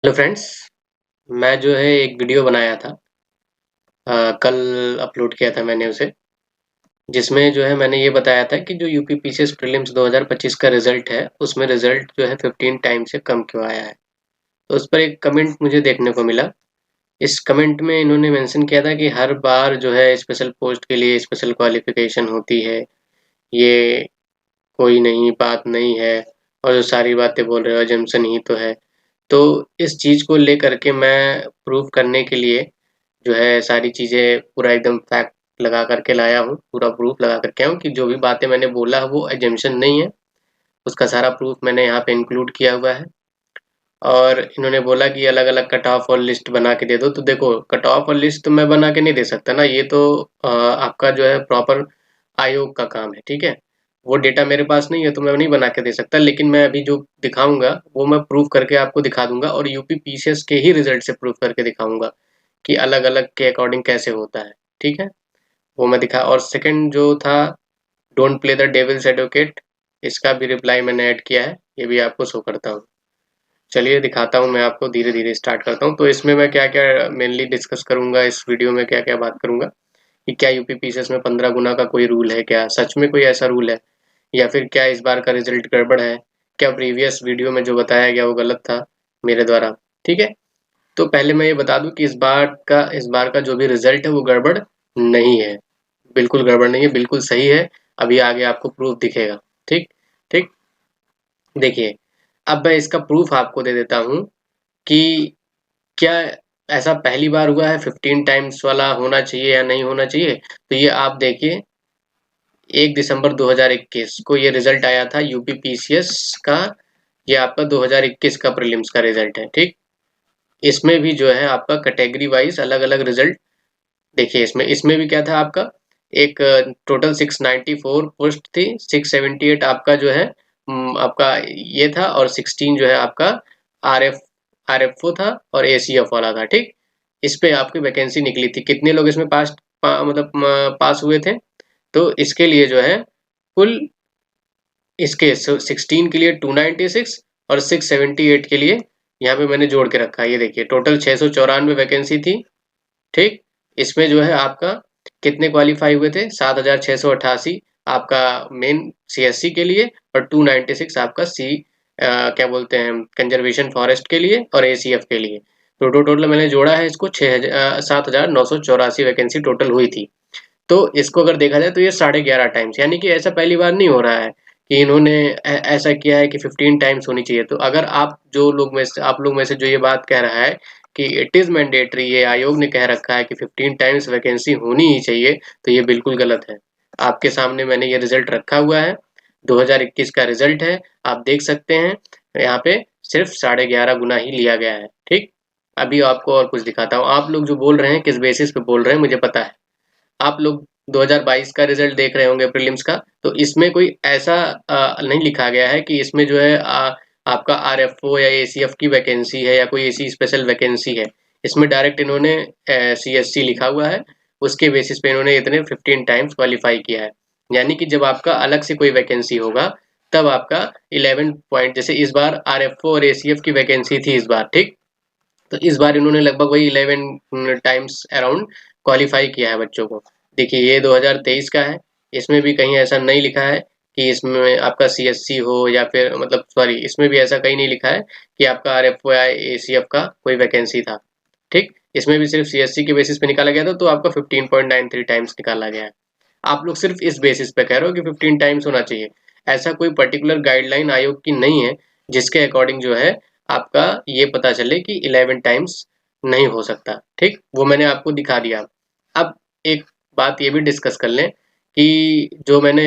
Hello friends. मैं जो है एक वीडियो बनाया था। कल अपलोड किया था मैंने उसे, जिसमें जो है मैंने ये बताया था कि जो यूपी पीसीएस प्रीलिम्स 2025 का रिजल्ट है, उसमें रिजल्ट जो है 15 टाइम से कम क्यों आया है। तो उस पर एक कमेंट मुझे देखने को मिला। इस कमेंट में इन्होंने मेंशन किया था कि हर बार जो है स्पेशल पोस्ट के लिए स्पेशल क्वालिफिकेशन होती है, ये कोई नहीं बात नहीं है, और जो सारी बातें बोल रहे हो अजम्पशन ही तो है। तो इस चीज़ को लेकर के मैं प्रूव करने के लिए जो है सारी चीज़ें पूरा एकदम फैक्ट लगा करके लाया हूँ, पूरा प्रूफ लगा करके आया हूँ कि जो भी बातें मैंने बोला है वो एजम्पशन नहीं है। उसका सारा प्रूफ मैंने यहाँ पे इंक्लूड किया हुआ है। और इन्होंने बोला कि अलग अलग कट ऑफ और लिस्ट बना के दे दो। तो देखो, कट ऑफ और लिस्ट तो मैं बना के नहीं दे सकता ना, ये तो आपका जो है प्रॉपर आयोग का काम है, ठीक है। वो डेटा मेरे पास नहीं है तो मैं नहीं बना के दे सकता, लेकिन मैं अभी जो दिखाऊंगा वो मैं प्रूफ करके आपको दिखा दूंगा, और यूपी पीसीएस के ही रिजल्ट से प्रूफ करके दिखाऊंगा कि अलग अलग के अकॉर्डिंग कैसे होता है, ठीक है। वो मैं दिखा। और सेकंड जो था, don't play the devil's advocate, इसका भी रिप्लाई मैंने ऐड किया है, ये भी आपको शो करता हूँ। चलिए दिखाता हूँ मैं आपको, धीरे धीरे स्टार्ट करता हूँ। तो इसमें मैं क्या क्या मेनली डिस्कस करूंगा, इस वीडियो में क्या क्या बात करूंगा कि क्या यूपी पीसीएस में 15 गुना का कोई रूल है, क्या सच में कोई ऐसा रूल है, या फिर क्या इस बार का रिजल्ट गड़बड़ है, क्या प्रीवियस वीडियो में जो बताया गया वो गलत था मेरे द्वारा, ठीक है। तो पहले मैं ये बता दूं कि इस बार का जो भी रिजल्ट है वो गड़बड़ नहीं है, बिल्कुल गड़बड़ नहीं है, बिल्कुल सही है। अभी आगे आपको प्रूफ दिखेगा, ठीक ठीक। देखिए, अब मैं इसका प्रूफ आपको दे देता हूँ कि क्या ऐसा पहली बार हुआ है 15 टाइम्स वाला होना चाहिए या नहीं होना चाहिए। तो ये आप देखिए, 1 दिसंबर 2021 को ये रिजल्ट आया था यूपी पीसीएस का। ये आपका 2021 का प्रीलिम्स का रिजल्ट है, ठीक। इसमें भी जो है आपका कैटेगरी वाइज अलग अलग रिजल्ट। देखिए, इसमें इसमें भी क्या था आपका, एक टोटल 694 पोस्ट थी, 678 आपका जो है आपका ये था, और 16 जो है आपका आर एफ ओ था और एसीएफ वाला था, ठीक। इस पे आपकी वैकेंसी निकली थी, कितने लोग इसमें मतलब पास हुए थे। तो इसके लिए जो है कुल, इसके 16 के लिए 296 और 678 के लिए यहाँ पे मैंने जोड़ के रखा है। ये देखिए, टोटल 694 वैकेंसी थी, ठीक। इसमें जो है आपका कितने क्वालिफाई हुए थे, 7688 आपका मेन सीएससी के लिए, और 296 आपका क्या बोलते हैं कंजर्वेशन फॉरेस्ट के लिए और एसीएफ के लिए। तो टोटल मैंने जोड़ा है इसको, 7984 वैकेंसी टोटल हुई थी। तो इसको अगर देखा जाए तो ये 11.5 टाइम्स, यानी कि ऐसा पहली बार नहीं हो रहा है कि इन्होंने ऐसा किया है कि 15 टाइम्स होनी चाहिए। तो अगर आप लोग में से जो ये बात कह रहा है कि इट इज मैंडेटरी, ये आयोग ने कह रखा है कि 15 टाइम्स वैकेंसी होनी ही चाहिए, तो ये बिल्कुल गलत है। आपके सामने मैंने ये रिजल्ट रखा हुआ है, 2021 का रिजल्ट है, आप देख सकते हैं। यहाँ पे सिर्फ 11.5 गुना ही लिया गया है, ठीक। अभी आपको और कुछ दिखाता हूँ। आप लोग जो बोल रहे हैं किस बेसिस पे बोल रहे हैं मुझे पता है। आप लोग 2022 का रिजल्ट देख रहे होंगे प्रीलिम्स का, तो इसमें कोई ऐसा नहीं लिखा गया है कि इसमें जो है आपका आरएफओ या एसीएफ की वैकेंसी है या कोई ऐसी स्पेशल वैकेंसी है। इसमें डायरेक्ट इन्होंने सीएससी लिखा हुआ है, उसके बेसिस पे इन्होंने इतने 15 टाइम्स क्वालिफाई किया है। यानी कि जब आपका अलग से कोई वैकेंसी होगा, तब आपका 11 पॉइंट, जैसे इस बार आरएफओ और एसीएफ की वैकेंसी थी इस बार, ठीक। तो इस बार इन्होंने लगभग वही 11 टाइम्स अराउंड क्वालिफाई किया है बच्चों को। देखिए, ये 2023 का है, इसमें भी कहीं ऐसा नहीं लिखा है कि इसमें आपका सीएससी हो, या फिर मतलब सॉरी, इसमें भी ऐसा कहीं नहीं लिखा है कि आपका आरएफओ या एसीएफ का कोई वैकेंसी था, ठीक। इसमें भी सिर्फ सीएससी के बेसिस पे निकाला गया था, तो आपका 15.93 टाइम्स निकाला गया है। आप लोग सिर्फ इस बेसिस पे कह रहे हो कि 15 टाइम्स होना चाहिए। ऐसा कोई पर्टिकुलर गाइडलाइन आयोग की नहीं है जिसके अकॉर्डिंग जो है आपका ये पता चले कि 11 टाइम्स नहीं हो सकता, ठीक। वो मैंने आपको दिखा दिया। अब एक बात ये भी डिस्कस कर लें कि जो मैंने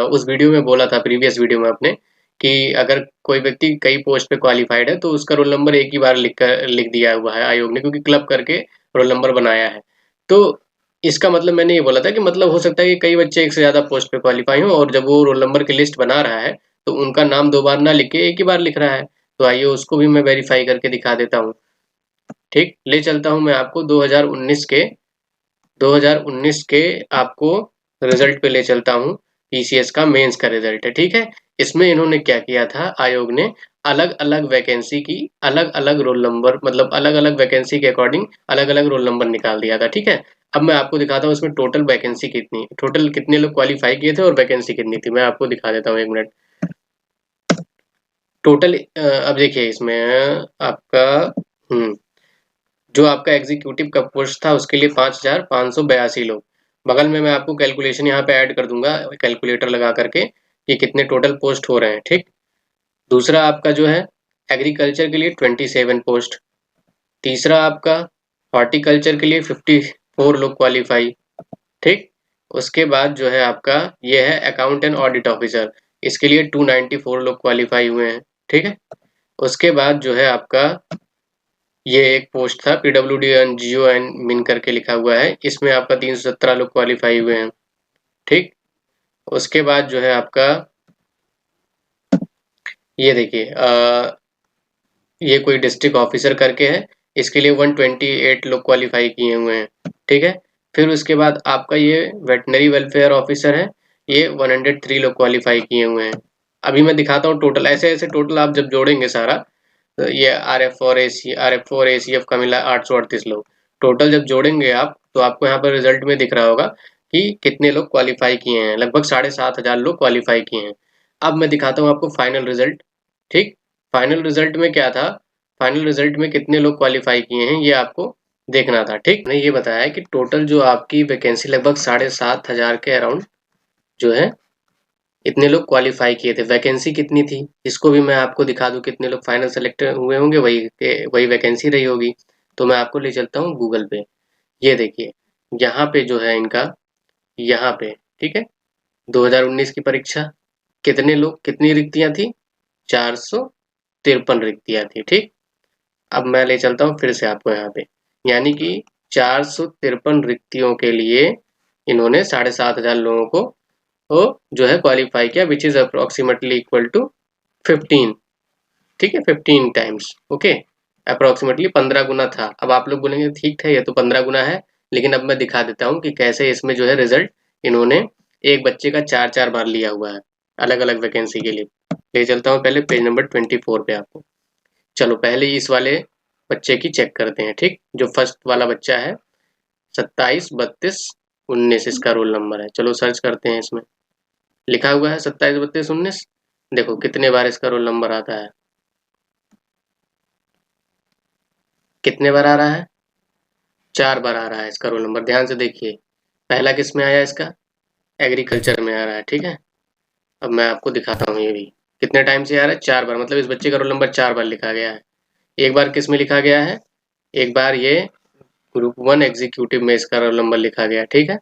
उस वीडियो में बोला था, प्रीवियस वीडियो में अपने, कि अगर कोई व्यक्ति कई पोस्ट पे क्वालिफाइड है तो उसका रोल नंबर एक ही बार लिख दिया हुआ है आयोग ने, क्योंकि क्लब करके रोल नंबर बनाया है। तो इसका मतलब मैंने ये बोला था कि मतलब हो सकता है कि कई बच्चे एक से ज्यादा पोस्ट पे क्वालिफाई हों, और जब वो रोल नंबर की लिस्ट बना रहा है तो उनका नाम दो बार ना लिख के एक ही बार लिख रहा है। तो आइए उसको भी मैं वेरीफाई करके दिखा देता हूँ, ठीक। ले चलता हूँ मैं आपको 2019 के आपको रिजल्ट पे ले चलता हूँ। पीसीएस का मेंस का रिजल्ट है, ठीक है। इसमें इन्होंने क्या किया था आयोग ने, अलग अलग वैकेंसी की अलग अलग रोल नंबर, मतलब अलग अलग वैकेंसी के अकॉर्डिंग अलग अलग रोल नंबर निकाल दिया था। ठीक है, अब मैं आपको दिखाता हूँ इसमें टोटल वैकेंसी कितनी, टोटल कितने लोग क्वालिफाई किए थे और वैकेंसी कितनी थी। मैं आपको दिखा देता हूँ, 1 मिनट। टोटल अब देखिए इसमें आपका जो आपका एग्जीक्यूटिव का पोस्ट था उसके लिए 5,582 लोग। बगल में मैं आपको कैलकुलेशन यहाँ पे ऐड कर दूंगा कैलकुलेटर लगा करके कि कितने टोटल पोस्ट हो रहे हैं। ठीक, दूसरा आपका जो है एग्रीकल्चर के लिए 27 पोस्ट। तीसरा आपका हॉर्टिकल्चर के लिए 54 लोग क्वालिफाई। ठीक, उसके बाद जो है आपका ये है अकाउंट एंड ऑडिट ऑफिसर, इसके लिए 294 लोग क्वालिफाई हुए हैं। ठीक है, उसके बाद जो है आपका ये एक पोस्ट था पीडब्ल्यूडी एंड जियो एंड मिन करके लिखा हुआ है, इसमें आपका 317 लोग क्वालिफाई हुए हैं। ठीक, उसके बाद जो है आपका ये देखिए ये कोई डिस्ट्रिक्ट ऑफिसर करके है, इसके लिए 128 लोग क्वालिफाई किए हुए हैं। ठीक है, फिर उसके बाद आपका ये वेटनरी वेलफेयर ऑफिसर है, ये 103 लोग क्वालिफाई किए हुए हैं। अभी मैं दिखाता हूँ टोटल, ऐसे ऐसे टोटल आप जब जोड़ेंगे सारा, तो ये आर एफ और ए सी एफ का मिला 838 लोग। टोटल जब जोड़ेंगे आप तो आपको यहाँ पर रिजल्ट में दिख रहा होगा कि कितने लोग क्वालिफाई किए हैं, लगभग 7,500 लोग क्वालिफाई किए हैं। अब मैं दिखाता हूँ आपको फाइनल रिजल्ट। ठीक, फाइनल रिजल्ट में क्या था, फाइनल रिजल्ट में कितने लोग क्वालिफाई किए हैं ये आपको देखना था। ठीक, मैंने ये बताया कि टोटल जो आपकी वैकेंसी लगभग 7,500 के अराउंड जो है इतने लोग क्वालिफाई किए थे। वैकेंसी कितनी थी इसको भी मैं आपको दिखा दूं, कितने लोग फाइनल सेलेक्ट हुए होंगे, वही वैकेंसी रही होगी। तो मैं आपको ले चलता हूँ गूगल पे। ये देखिए यहाँ पे जो है इनका, यहाँ पे ठीक है 2019 की परीक्षा, कितने लोग, कितनी रिक्तियां थी, 453 रिक्तियां थी। ठीक, अब मैं ले चलता हूँ फिर से आपको यहाँ पे, यानी कि 453 रिक्तियों के लिए इन्होंने 7,500 लोगों को वो जो है क्वालिफाई किया, which is approximately equal to 15। ठीक है, 15 टाइम्स। ओके, अप्रोक्सीमेटली 15 गुना था। अब आप लोग बोलेंगे ठीक है ये तो 15 गुना है, लेकिन अब मैं दिखा देता हूँ कि कैसे इसमें जो है रिजल्ट इन्होंने एक बच्चे का 4-4 बार लिया हुआ है अलग अलग वैकेंसी के लिए। ले चलता हूँ पहले पेज नंबर 24 पे आपको। चलो पहले इस वाले बच्चे की चेक करते हैं। ठीक, जो फर्स्ट वाला बच्चा है 27 32 19 इसका रोल नंबर है। चलो सर्च करते हैं, इसमें लिखा हुआ है 27 32 19। देखो कितने बार इसका रोल नंबर आता है, कितने बार आ रहा है, 4 बार आ रहा है इसका रोल नंबर। ध्यान से देखिए, पहला किस में आया इसका, एग्रीकल्चर में आ रहा है। ठीक है, अब मैं आपको दिखाता हूँ ये भी कितने टाइम से आ रहा है, 4 बार, मतलब इस बच्चे का रोल नंबर 4 बार लिखा गया है। एक बार किस में लिखा गया है, एक बार ये ग्रुप 1 एग्जीक्यूटिव में इसका रोल नंबर लिखा गया। ठीक है,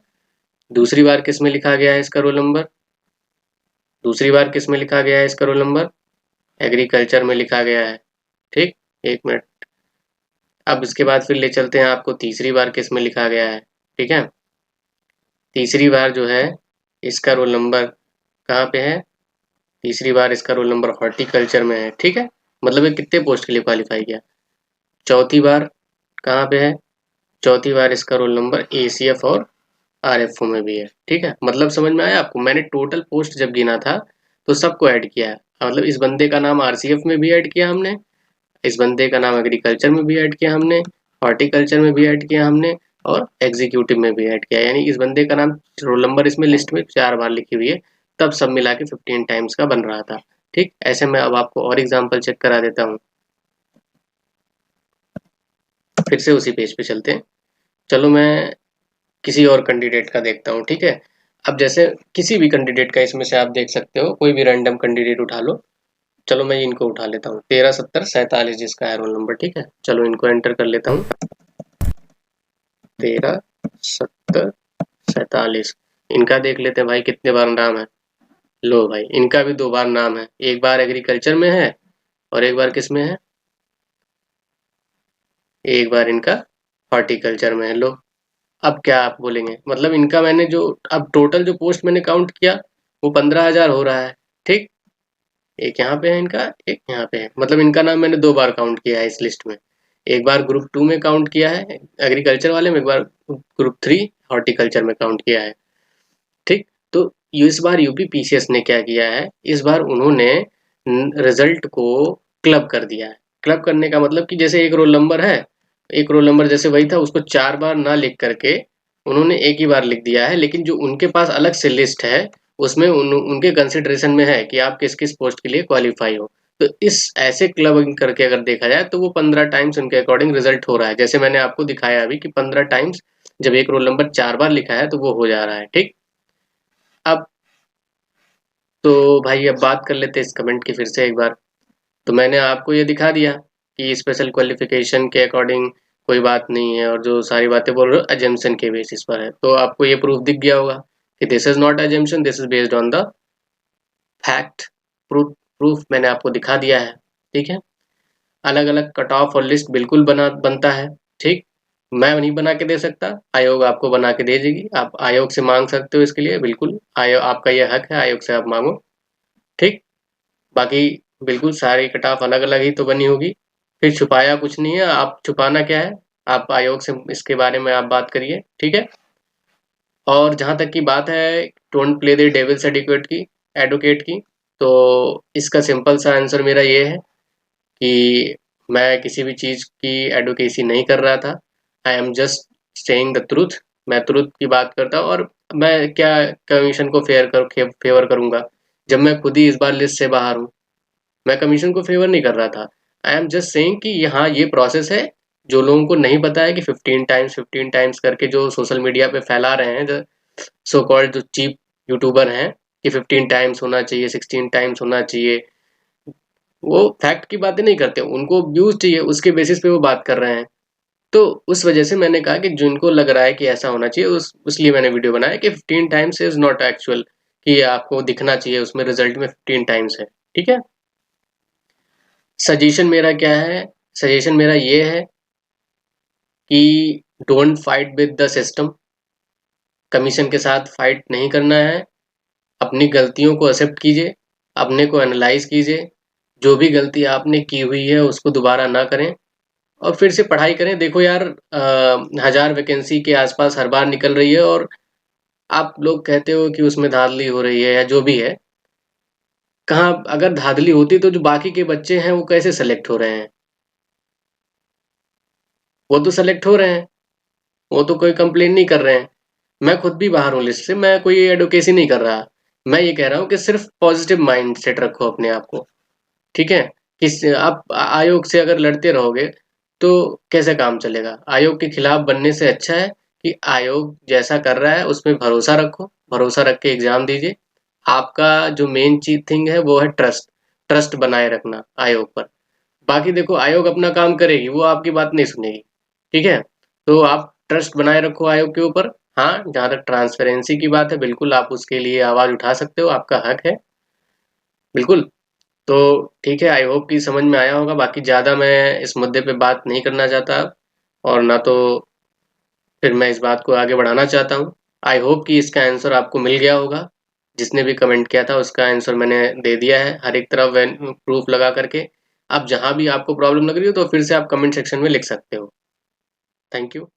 दूसरी बार किस में लिखा गया है इसका रोल नंबर, दूसरी बार किस में लिखा गया है इसका रोल नंबर, एग्रीकल्चर में लिखा गया है। ठीक, 1 मिनट। अब इसके बाद फिर ले चलते हैं आपको, तीसरी बार किस में लिखा गया है। ठीक है, तीसरी बार जो है इसका रोल नंबर कहाँ पे है, तीसरी बार इसका रोल नंबर हॉर्टिकल्चर में है। ठीक है, मतलब ये कितने पोस्ट के लिए क्वालिफाई किया। चौथी बार कहाँ पे है, चौथी बार इसका रोल नंबर एसीएफ और आरएफओ में भी है। ठीक है, मतलब समझ में आया आपको, मैंने टोटल पोस्ट जब गिना था तो सबको ऐड किया है। मतलब इस बंदे का नाम आरसीएफ में भी ऐड किया हमने, इस बंदे का नाम एग्रीकल्चर में भी ऐड किया हमने, हॉर्टिकल्चर में भी ऐड किया हमने, और एग्जीक्यूटिव में भी ऐड किया। यानी इस बंदे का नाम, रोल नंबर इसमें लिस्ट में 4 बार लिखी हुई है, तब सब मिला के 15 टाइम्स का बन रहा था। ठीक, ऐसे मैं अब आपको और एग्जाम्पल चेक करा देता हूँ। फिर से उसी पेज पे चलते हैं। चलो मैं किसी और कैंडिडेट का देखता हूँ। ठीक है, अब जैसे किसी भी कैंडिडेट का इसमें से आप देख सकते हो, कोई भी रैंडम कैंडिडेट उठा लो। चलो मैं इनको उठा लेता हूँ, 13 70 47 जिसका है रोल नंबर। ठीक है, चलो इनको एंटर कर लेता हूँ, 13 70 47। इनका देख लेते हैं भाई कितने बार नाम है। लो भाई, इनका भी 2 बार नाम है, एक बार एग्रीकल्चर में है और एक बार किस में है, एक बार इनका हॉर्टिकल्चर में है। लो, अब क्या आप बोलेंगे, मतलब इनका मैंने जो, अब टोटल जो पोस्ट मैंने काउंट किया वो 15,000 हो रहा है। ठीक, एक यहाँ पे है इनका, एक यहाँ पे है, मतलब इनका नाम मैंने 2 बार काउंट किया है इस लिस्ट में। एक बार ग्रुप 2 में काउंट किया है एग्रीकल्चर वाले में, एक बार ग्रुप 3 हॉर्टिकल्चर में काउंट किया है। ठीक, तो इस बार यूपी पीसीएस ने क्या किया है, इस बार उन्होंने रिजल्ट को क्लब कर दिया है। क्लब करने का मतलब कि जैसे एक रोल नंबर है, एक रोल नंबर जैसे वही था, उसको 4 बार ना लिख करके उन्होंने एक ही बार लिख दिया है, लेकिन जो उनके पास अलग से लिस्ट है उसमें उनके कंसिडरेशन में है कि आप किस किस पोस्ट के लिए क्वालिफाई हो। तो इस ऐसे क्लबिंग करके अगर देखा जाए तो वो 15 टाइम्स उनके अकॉर्डिंग रिजल्ट हो रहा है। जैसे मैंने आपको दिखाया अभी कि 15 टाइम्स जब एक रोल नंबर 4 बार लिखा है तो वो हो जा रहा है। ठीक, अब तो भाई अब बात कर लेते हैं इस कमेंट की फिर से एक बार। तो मैंने आपको ये दिखा दिया कि स्पेशल क्वालिफिकेशन के अकॉर्डिंग कोई बात नहीं है, और जो सारी बातें बोल रहे हो अजम्पशन के बेसिस पर है। तो आपको ये प्रूफ दिख गया होगा कि this is not assumption, this is based on the fact. Proof proof मैंने आपको दिखा दिया है। ठीक है, अलग अलग कट ऑफ और लिस्ट बिल्कुल बनता है। ठीक, मैं नहीं बना के दे सकता, आयोग आपको बना के दे देगी। आप आयोग से मांग सकते हो इसके लिए, बिल्कुल आयोग आपका ये हक है, आयोग से आप मांगो। ठीक, बाकी बिल्कुल सारी कट ऑफ अलग अलग ही तो बनी होगी, फिर छुपाया कुछ नहीं है। आप छुपाना क्या है, आप आयोग से इसके बारे में आप बात करिए। ठीक है, और जहां तक की बात है don't play the devil's advocate की, तो इसका सिंपल सा आंसर मेरा ये है कि मैं किसी भी चीज़ की एडवोकेसी नहीं कर रहा था। I am just saying the truth. मैं ट्रुथ की बात करता हूँ, और मैं क्या कमीशन को फेवर करूंगा जब मैं खुद ही इस बार लिस्ट से बाहर हूँ। मैं कमीशन को फेवर नहीं कर रहा था। आई एम जस्ट सेइंग कि यहाँ ये प्रोसेस है। जो लोगों को नहीं पता है कि 15 टाइम्स करके जो सोशल मीडिया पे फैला रहे हैं, जो सो कॉल्ड जो चीप यूट्यूबर हैं कि 15 टाइम्स होना चाहिए, 16 टाइम्स होना चाहिए, वो फैक्ट की बातें नहीं करते, उनको व्यूज चाहिए, उसके बेसिस पे वो बात कर रहे हैं। तो उस वजह से मैंने कहा कि जिनको लग रहा है कि ऐसा होना चाहिए, उसलिए मैंने वीडियो बनाया कि 15 टाइम्स इज नॉट एक्चुअल, कि आपको दिखना चाहिए उसमें रिजल्ट में 15 टाइम्स है। ठीक है, सजेशन मेरा क्या है, सजेशन मेरा ये है कि don't fight with the system. Commission के साथ फाइट नहीं करना है। अपनी गलतियों को एक्सेप्ट कीजिए, अपने को एनालाइज कीजिए, जो भी गलती आपने की हुई है उसको दोबारा ना करें, और फिर से पढ़ाई करें। देखो यार, 1000 वैकेंसी के आसपास हर बार निकल रही है, और आप लोग कहते हो कि उसमें धांधली हो रही है या जो भी है। कहाँ अगर धांधली होती तो जो बाकी के बच्चे हैं वो कैसे सेलेक्ट हो रहे हैं? वो तो सेलेक्ट हो रहे हैं, वो तो कोई कंप्लेन नहीं कर रहे हैं। मैं खुद भी बाहर हूँ लिस्ट से, मैं कोई एडवोकेसी नहीं कर रहा। मैं ये कह रहा हूँ कि सिर्फ पॉजिटिव माइंड सेट रखो अपने आप को। ठीक है, किस आप आयोग से अगर लड़ते रहोगे तो कैसे काम चलेगा? आयोग के खिलाफ बनने से अच्छा है कि आयोग जैसा कर रहा है उसमें भरोसा रखो, भरोसा रख के एग्जाम दीजिए। आपका जो मेन चीज थिंग है वो है ट्रस्ट, ट्रस्ट बनाए रखना आयोग पर। बाकी देखो आयोग अपना काम करेगी, वो आपकी बात नहीं सुनेगी। ठीक है, तो आप ट्रस्ट बनाए रखो आयोग के ऊपर। हाँ, जहाँ तक ट्रांसपेरेंसी की बात है, बिल्कुल आप उसके लिए आवाज उठा सकते हो, आपका हक है, बिल्कुल। तो ठीक है, आई होप कि समझ में आया होगा। बाकी ज़्यादा मैं इस मुद्दे पे बात नहीं करना चाहता, और ना तो फिर मैं इस बात को आगे बढ़ाना चाहता हूँ। आई होप कि इसका आंसर आपको मिल गया होगा। जिसने भी कमेंट किया था उसका आंसर मैंने दे दिया है हर एक तरफ प्रूफ लगा करके। अब जहाँ भी आपको प्रॉब्लम लग रही हो तो फिर से आप कमेंट सेक्शन में लिख सकते हो। Thank you.